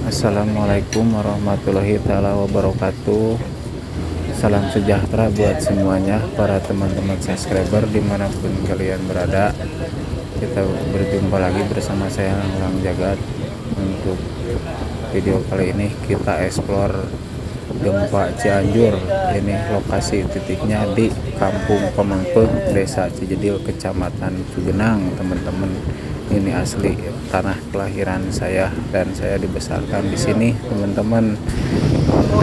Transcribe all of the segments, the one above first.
Assalamualaikum warahmatullahi taala wabarakatuh. Salam sejahtera buat semuanya para teman-teman subscriber dimanapun kalian berada. Kita berjumpa lagi bersama saya Lang Jagat. Untuk video kali ini kita explore gempa Cianjur. Ini lokasi titiknya di Kampung Pamengpeuk, Desa Cijedil, Kecamatan Cugenang, teman-teman. Ini asli tanah kelahiran saya dan saya dibesarkan di sini, teman-teman.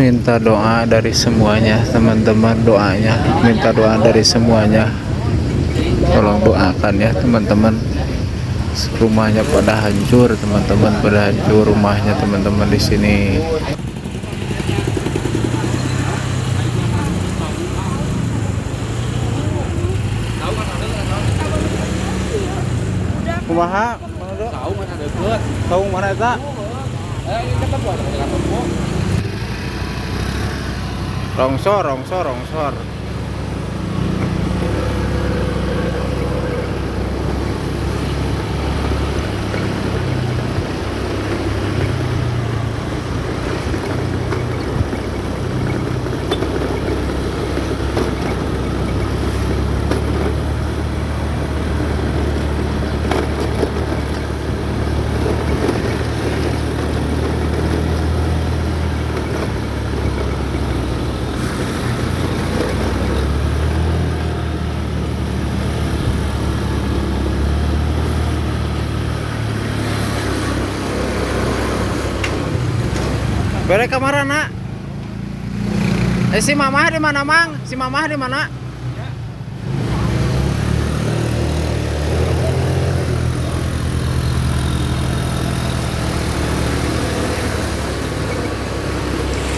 Minta doa dari semuanya, teman-teman. Minta doa dari semuanya. Tolong doakan ya, teman-teman. Rumahnya pada hancur, teman-teman. Pada hancur rumahnya, teman-teman, di sini. Kumaha? Tahu mana deket? Tahu mana eta? Ini dekat buat kantormu. Rongsor. Bere kamar nak? Si mamah di mana, Mang? Si mamah di mana?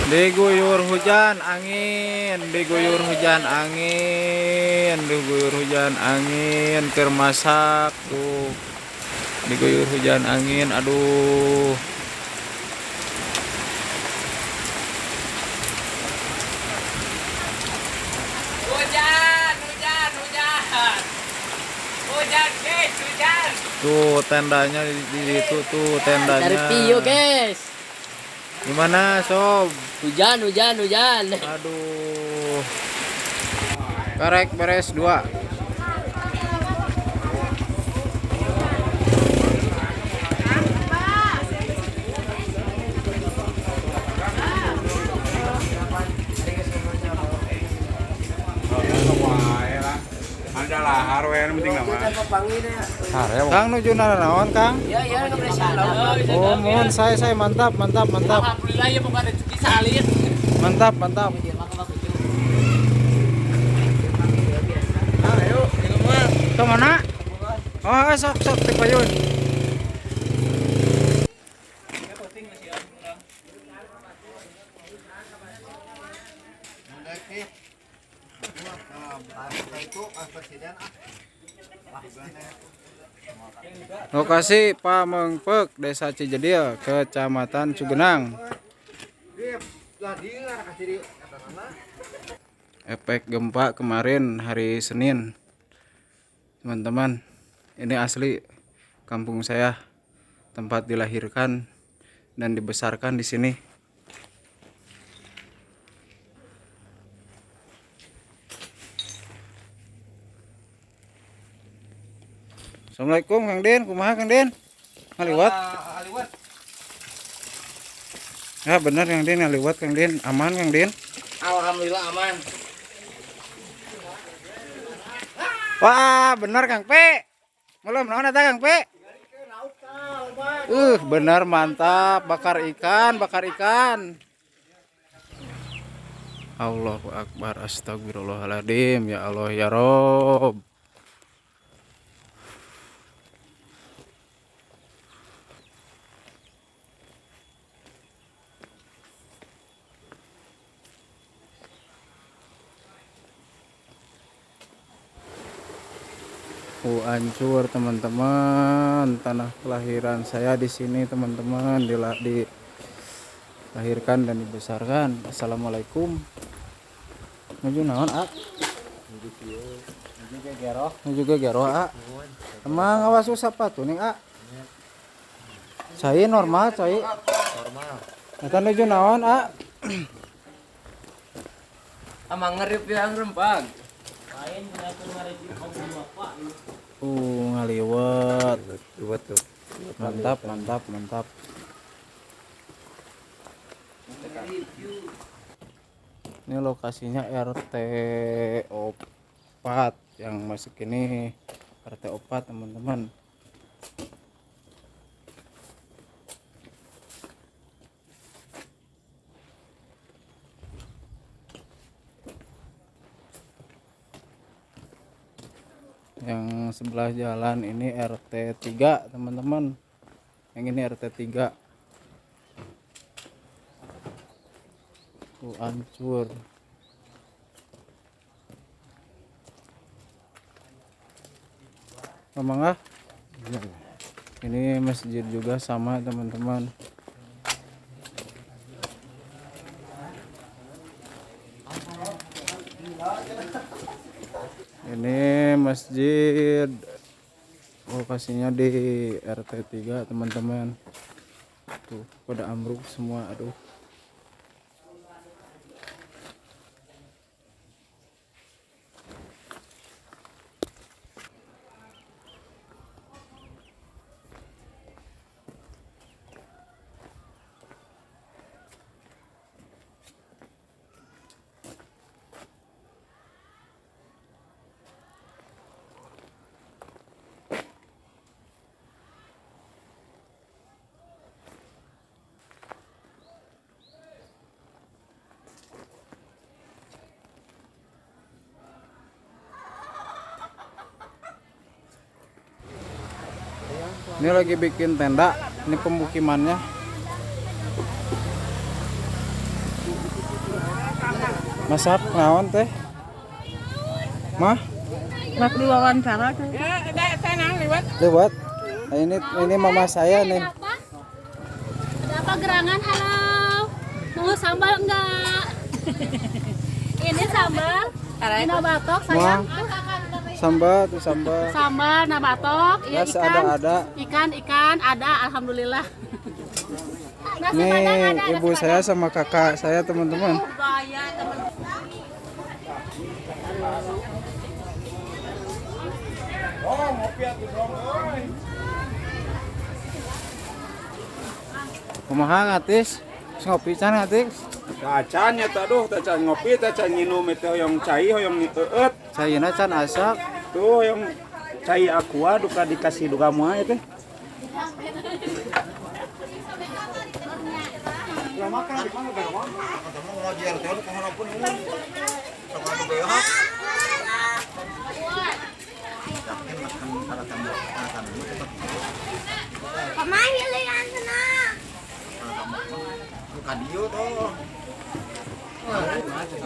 Diguyur hujan angin, keur masak tuh. Diguyur hujan angin, aduh. Hujan guys, hujan. Tuh tendanya di situ tuh tendanya. Dari Pio guys. Gimana sob? Hujan. Aduh. Karek beres 2. Adalah harwen penting nama. Kang nuju naon, Kang? Ya, enggak boleh salah. Oh, mohon saya mantap. Alhamdulillah ya bukan ada cuci salin. Mantap. Ayo, ini mah. Ke mana? Oh, sok di payun. Lokasi Pamengpeuk, Desa Cijedil, Kecamatan Cugenang. Efek gempa kemarin hari Senin, teman-teman. Ini asli kampung saya, tempat dilahirkan dan dibesarkan di sini. Assalamualaikum Kang Den, kumaha Kang Den? Ngaliwat? Aliwat. Ya bener Kang Den, ngaliwat Kang Den. Aman Kang Den? Alhamdulillah aman. Wah, bener Kang P. Belum naon eta Kang P? Bener mantap, bakar ikan. Allahu Akbar, astagfirullahaladzim, ya Allah ya Rob. Hancur teman-teman, tanah kelahiran saya di sini teman-teman, dilahirkan dan dibesarkan. Assalamualaikum. Nuju naon ak? Nuju ge gero ak. Emang awas usap tuh nih ak. Cai normal cai. Normal. Eta nuju naon, A? Amang ngerip yang rempang. Ngaliwet. Buat tuh. Mantap, mantap, mantap. Ini lokasinya RT 4 yang masuk ini RT 4 teman-teman. Yang sebelah jalan ini RT 3 teman-teman. Yang ini RT 3. Hancur. Memang ah. Ini masjid juga sama teman-teman. Ini masjid lokasinya di RT 3 teman-teman. Tuh pada ambruk semua, aduh. Ini lagi bikin tenda, ini pemukimannya. Masap naon teh? Mah? Bak diwawancara tuh. Lewat. Nah, ini mama saya nih. Ada apa gerangan? Halo. Mau sambal enggak? Ini sambal. Ini batok sayang. Sambal tuh sambal. Sambal nabatok, iya Nasi ikan. ada. Ikan ada, alhamdulillah. Nasi Nih padang ada, ibu nasi saya sama kakak saya teman-teman. gaya teman. Kumaha ngatis? Ngopi can ngatis? Tacan ya taduh, tacan ngopi, tacan nginum itu hoyong cai, hoyong eut. Caina can asak. Tuh hoyong cai aqua duka dikasih duka moal teh.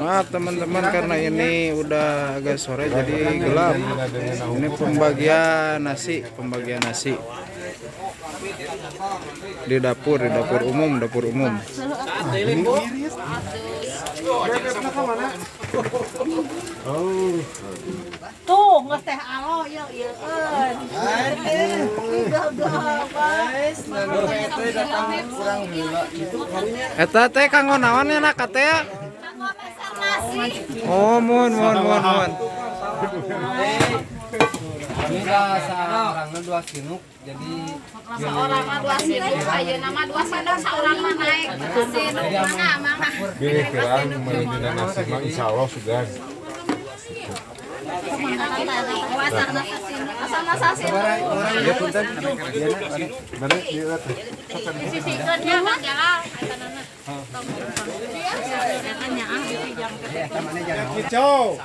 Maaf teman-teman karena ini udah agak sore jadi gelap. Ini pembagian nasi di dapur umum. Tuh, nggak teh alo, yuk, Eta teh kanggo naon ya nak teh? Oh, mun. Seorang dua sinuk, jadi seorang mah 2 sinuk, aja nama 2 sinuk, seorang mah naik sinuk mana. Pilih kerang melihina nasi mah insyaallah sugan. Asal nasa sinuk. Ya punten. Mana lihat. Sisikeun dia mah jalan. Kicau.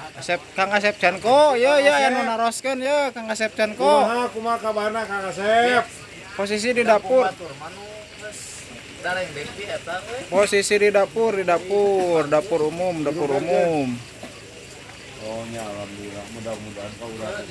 Kang Asep Canko, ya anu naroskeun ya Kang Asep Canko. Kumaha kabarna Kang Asep? Posisi di dapur. Posisi di dapur umum. Oh nya alhamdulillah, mudah-mudahan kau udah